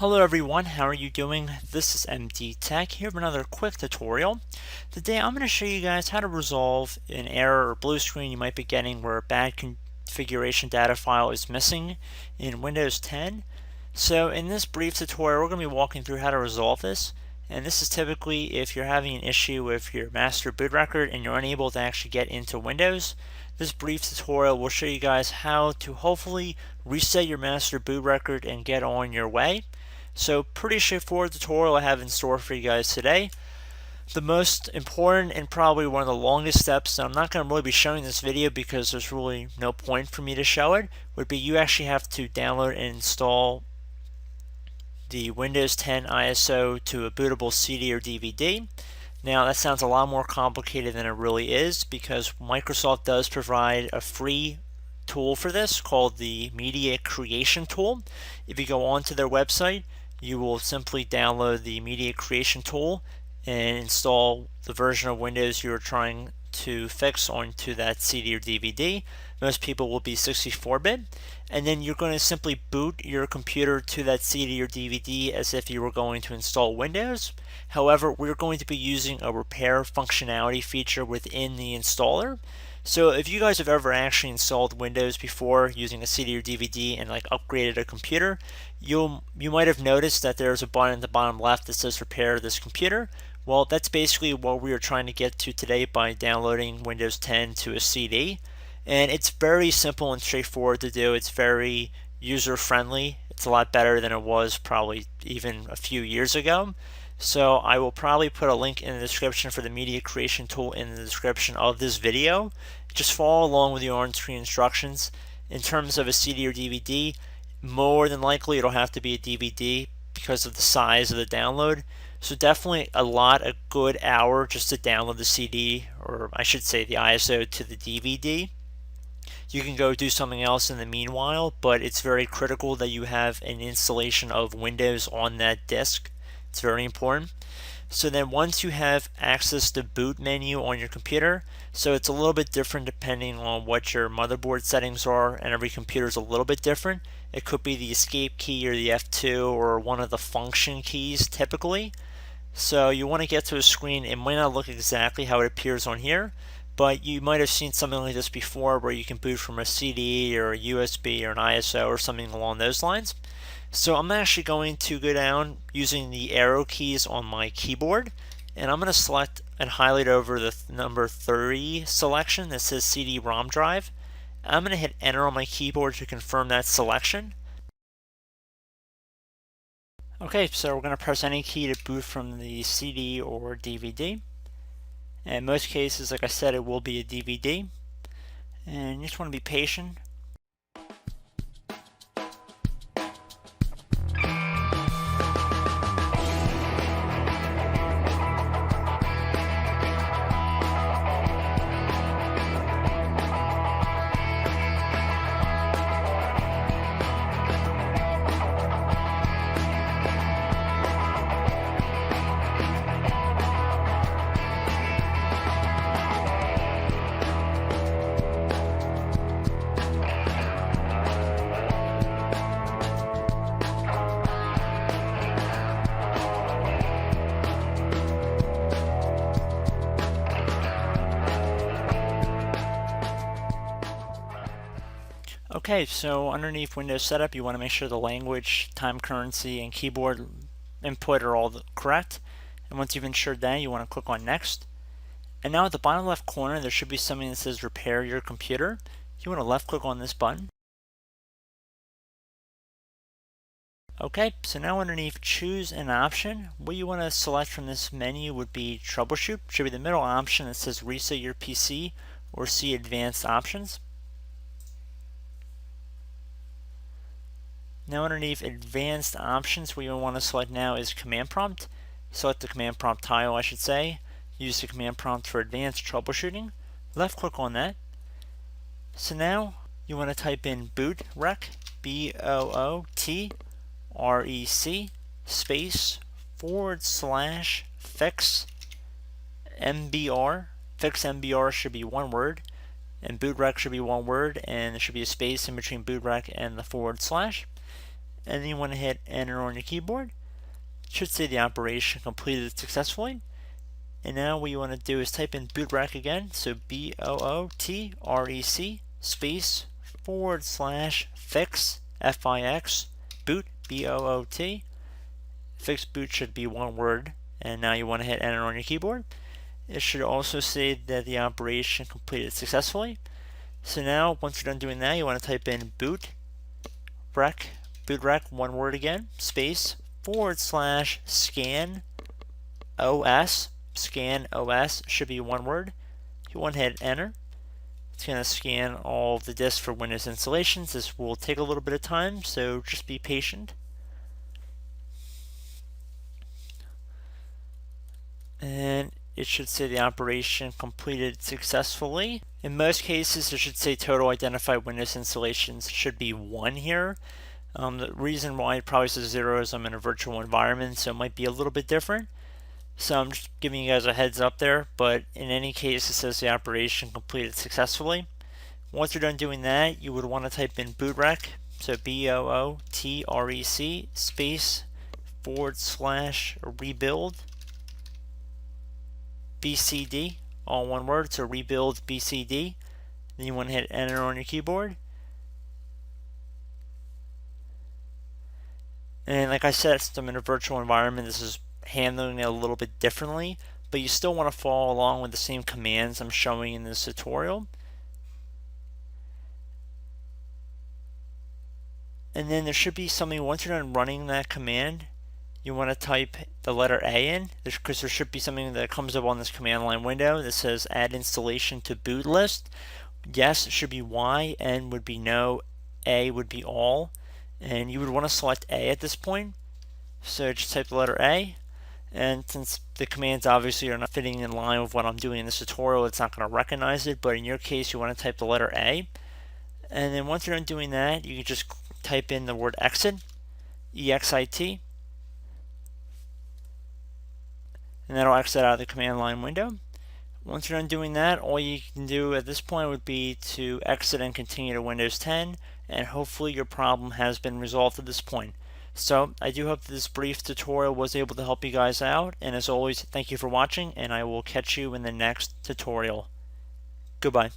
Hello everyone, how are you doing? This is MD Tech here with another quick tutorial. Today I'm going to show you guys how to resolve an error or blue screen you might be getting where a bad configuration data file is missing in Windows 10. So in this brief tutorial we're going to be walking through how to resolve this, and this is typically if you're having an issue with your master boot record and you're unable to actually get into Windows. This brief tutorial will show you guys how to hopefully reset your master boot record and get on your way. So pretty straightforward tutorial I have in store for you guys today. The most important and probably one of the longest steps, and I'm not going to really be showing this video because there's really no point for me to show it, would be you actually have to download and install the Windows 10 ISO to a bootable CD or DVD. Now that sounds a lot more complicated than it really is because Microsoft does provide a free tool for this called the Media Creation Tool. If you go onto their website, you will simply download the Media Creation Tool and install the version of Windows you're trying to fix onto that CD or DVD. Most people will be 64-bit, and then you're going to simply boot your computer to that CD or DVD as if you were going to install Windows. However, we're going to be using a repair functionality feature within the installer. So if you guys have ever actually installed Windows before using a CD or DVD and upgraded a computer, you might have noticed that there's a button at the bottom left that says repair this computer. Well, that's basically what we are trying to get to today by downloading Windows 10 to a CD. And it's very simple and straightforward to do. It's very user friendly. It's a lot better than it was probably even a few years ago. So I will probably put a link in the description for the Media Creation Tool in the description of this video. Just follow along with the on-screen instructions. In terms of a CD or DVD, more than likely it'll have to be a DVD because of the size of the download. So definitely a good hour just to download the CD, or I should say the ISO, to the DVD. You can go do something else in the meanwhile, but it's very critical that you have an installation of Windows on that disk. It's very important. So then once you have access to boot menu on your computer, so it's a little bit different depending on what your motherboard settings are, and every computer is a little bit different. It could be the escape key or the F2 or one of the function keys typically. So you want to get to a screen. It might not look exactly how it appears on here, but you might have seen something like this before where you can boot from a CD or a USB or an ISO or something along those lines. So I'm actually going to go down using the arrow keys on my keyboard, and I'm going to select and highlight over the number 30 selection that says CD-ROM drive. I'm going to hit enter on my keyboard to confirm that selection. Okay, so we're going to press any key to boot from the CD or DVD. In most cases, like I said, it will be a DVD. And you just want to be patient. Okay, so underneath Windows Setup, you want to make sure the language, time currency, and keyboard input are all correct. And once you've ensured that, you want to click on Next. And now at the bottom left corner, there should be something that says Repair Your Computer. You want to left click on this button. Okay, so now underneath Choose an Option, what you want to select from this menu would be Troubleshoot. Should be the middle option that says Reset Your PC or see Advanced Options. Now underneath Advanced Options, what you want to select now is Command Prompt. Select the Command Prompt tile, I should say. Use the Command Prompt for Advanced Troubleshooting. Left click on that. So now you want to type in bootrec, BOOTREC, space / fix MBR. Fix MBR should be one word, and bootrec should be one word, and there should be a space in between bootrec and the /. and then you want to hit enter on your keyboard. It should say the operation completed successfully. And now what you want to do is type in bootrec again, so BOOTREC space / fix FIX boot BOOT. Fix boot should be one word, and now you want to hit enter on your keyboard. It should also say that the operation completed successfully. So now once you're done doing that, you want to type in bootrec one word again space / scan OS. Scan OS should be one word. You want to hit enter. It's going to scan all of the disks for Windows installations. This will take a little bit of time, so just be patient. And it should say the operation completed successfully. In most cases, it should say total identified Windows installations. It should be 1 here. The reason why it probably says 0 is I'm in a virtual environment, so it might be a little bit different. So I'm just giving you guys a heads up there, but in any case it says the operation completed successfully. Once you're done doing that, you would want to type in bootrec, so BOOTREC space / rebuild BCD, all one word, so rebuild BCD. Then you want to hit enter on your keyboard. And like I said, since I'm in a virtual environment, this is handling it a little bit differently, but you still want to follow along with the same commands I'm showing in this tutorial. And then there should be something, once you're done running that command, you want to type the letter A in, because there should be something that comes up on this command line window that says add installation to boot list. Yes should be Y, N would be no, A would be all, and you would want to select A at this point. So just type the letter A. And since the commands obviously are not fitting in line with what I'm doing in this tutorial, it's not going to recognize it, but in your case you want to type the letter A. And then once you're done doing that, you can just type in the word exit, EXIT, and that'll exit out of the command line window. Once you're done doing that, all you can do at this point would be to exit and continue to Windows 10, and hopefully your problem has been resolved at this point. So I do hope that this brief tutorial was able to help you guys out, and as always, thank you for watching, and I will catch you in the next tutorial. Goodbye.